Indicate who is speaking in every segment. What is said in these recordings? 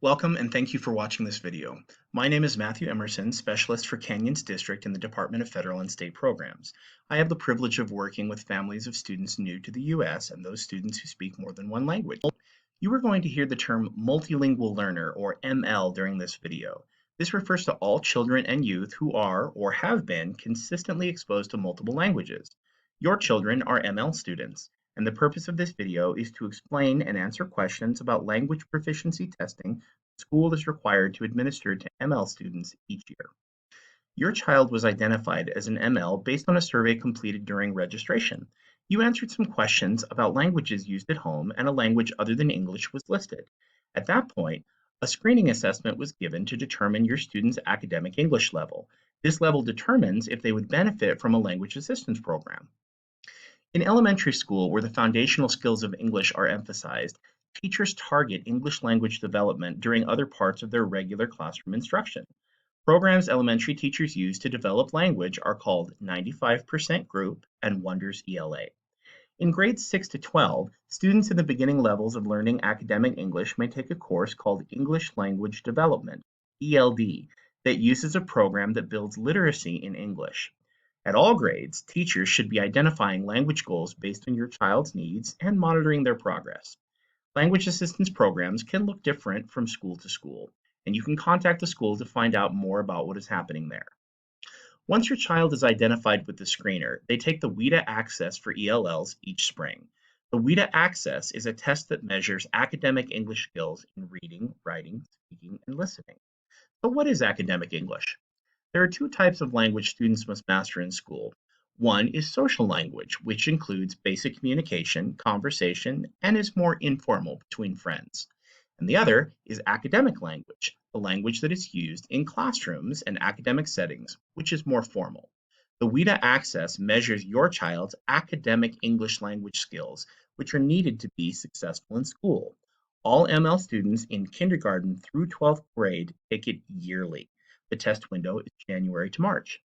Speaker 1: Welcome and thank you for watching this video. My name is Matthew Emerson, Specialist for Canyons District in the Department of Federal and State Programs. I have the privilege of working with families of students new to the U.S. and those students who speak more than one language. You are going to hear the term multilingual learner or ML during this video. This refers to all children and youth who are or have been consistently exposed to multiple languages. Your children are ML students, and the purpose of this video is to explain and answer questions about language proficiency testing school is required to administer to ML students each year. Your child was identified as an ML based on a survey completed during registration. You answered some questions about languages used at home, and a language other than English was listed. At that point, a screening assessment was given to determine your student's academic English level. This level determines if they would benefit from a language assistance program. In elementary school, where the foundational skills of English are emphasized, teachers target English language development during other parts of their regular classroom instruction. Programs elementary teachers use to develop language are called 95% Group and Wonders ELA. In grades 6 to 12, students in the beginning levels of learning academic English may take a course called English Language Development, ELD, that uses a program that builds literacy in English. At all grades, teachers should be identifying language goals based on your child's needs and monitoring their progress. Language assistance programs can look different from school to school, and you can contact the school to find out more about what is happening there. Once your child is identified with the screener, they take the WIDA Access for ELLs each spring. The WIDA Access is a test that measures academic English skills in reading, writing, speaking, and listening. So what is academic English? There are two types of language students must master in school. One is social language, which includes basic communication, conversation, and is more informal between friends. And the other is academic language, the language that is used in classrooms and academic settings, which is more formal. The WIDA Access measures your child's academic English language skills, which are needed to be successful in school. All ML students in kindergarten through 12th grade take it yearly. The test window is January to March.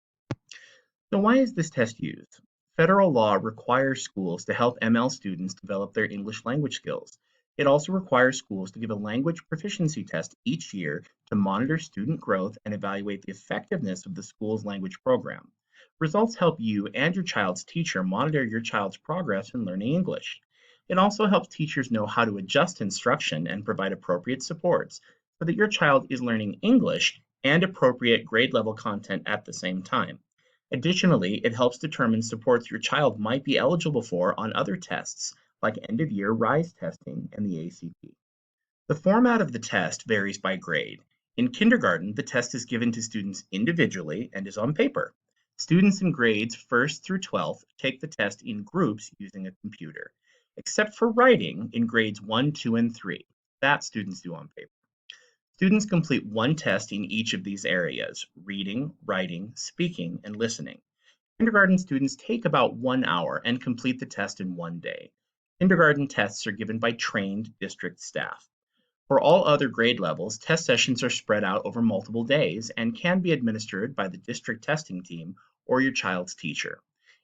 Speaker 1: So why is this test used? Federal law requires schools to help ML students develop their English language skills. It also requires schools to give a language proficiency test each year to monitor student growth and evaluate the effectiveness of the school's language program. Results help you and your child's teacher monitor your child's progress in learning English. It also helps teachers know how to adjust instruction and provide appropriate supports so that your child is learning English and appropriate grade level content at the same time. Additionally, it helps determine supports your child might be eligible for on other tests, like end-of-year RISE testing and the ACT. The format of the test varies by grade. In kindergarten, the test is given to students individually and is on paper. Students in grades 1st through 12th take the test in groups using a computer, except for writing in grades 1, 2, and 3. That students do on paper. Students complete one test in each of these areas: reading, writing, speaking, and listening. Kindergarten students take about 1 hour and complete the test in one day. Kindergarten tests are given by trained district staff. For all other grade levels, test sessions are spread out over multiple days and can be administered by the district testing team or your child's teacher.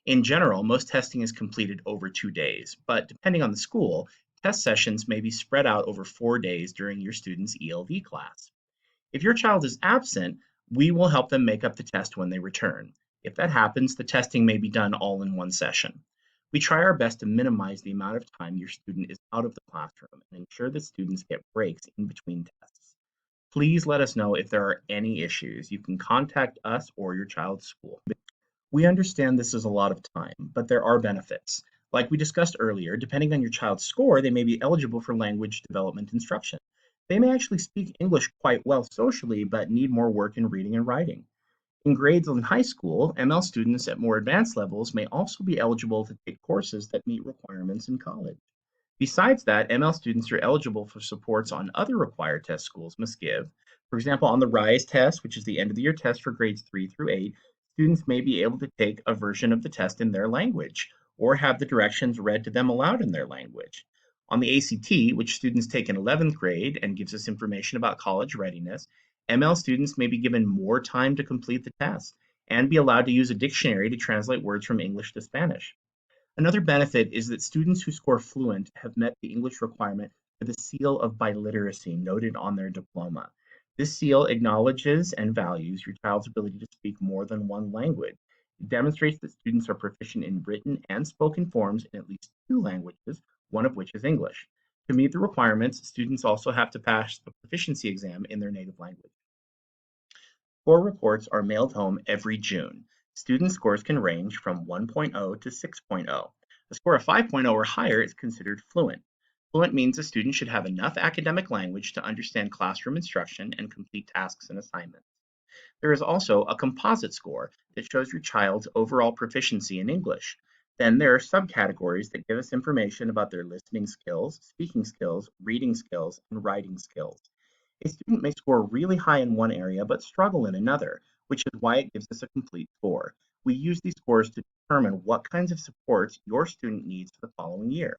Speaker 1: In general, most testing is completed over 2 days, but depending on the school, test sessions may be spread out over 4 days during your student's ELD class. If your child is absent, we will help them make up the test when they return. If that happens, the testing may be done all in one session. We try our best to minimize the amount of time your student is out of the classroom and ensure that students get breaks in between tests. Please let us know if there are any issues. You can contact us or your child's school. We understand this is a lot of time, but there are benefits. Like we discussed earlier, depending on your child's score, they may be eligible for language development instruction. They may actually speak English quite well socially, but need more work in reading and writing. In grades in high school, ML students at more advanced levels may also be eligible to take courses that meet requirements in college. Besides that, ML students are eligible for supports on other required tests schools must give. For example, on the RISE test, which is the end of the year test for grades 3 through 8, students may be able to take a version of the test in their language or have the directions read to them aloud in their language. On the ACT, which students take in 11th grade and gives us information about college readiness, ML students may be given more time to complete the test and be allowed to use a dictionary to translate words from English to Spanish. Another benefit is that students who score fluent have met the English requirement with a seal of biliteracy noted on their diploma. This seal acknowledges and values your child's ability to speak more than one language. It demonstrates that students are proficient in written and spoken forms in at least two languages, one of which is English. To meet the requirements, students also have to pass the proficiency exam in their native language. Score reports are mailed home every June. Student scores can range from 1.0 to 6.0. A score of 5.0 or higher is considered fluent. Fluent means a student should have enough academic language to understand classroom instruction and complete tasks and assignments. There is also a composite score that shows your child's overall proficiency in English. Then there are subcategories that give us information about their listening skills, speaking skills, reading skills, and writing skills. A student may score really high in one area but struggle in another, which is why it gives us a complete score. We use these scores to determine what kinds of supports your student needs for the following year.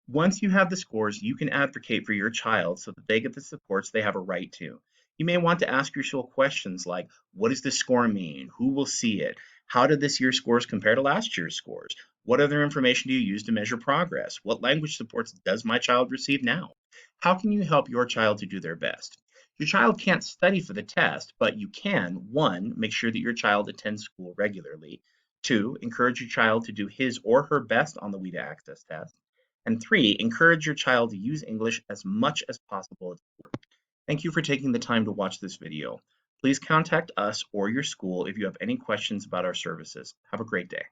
Speaker 1: Once you have the scores, you can advocate for your child so that they get the supports they have a right to. You may want to ask your school questions like, what does this score mean? Who will see it? How did this year's scores compare to last year's scores? What other information do you use to measure progress? What language supports does my child receive now? How can you help your child to do their best? Your child can't study for the test, but you can, one, make sure that your child attends school regularly. Two, encourage your child to do his or her best on the WIDA Access test. And three, encourage your child to use English as much as possible. Thank you for taking the time to watch this video. Please contact us or your school if you have any questions about our services. Have a great day.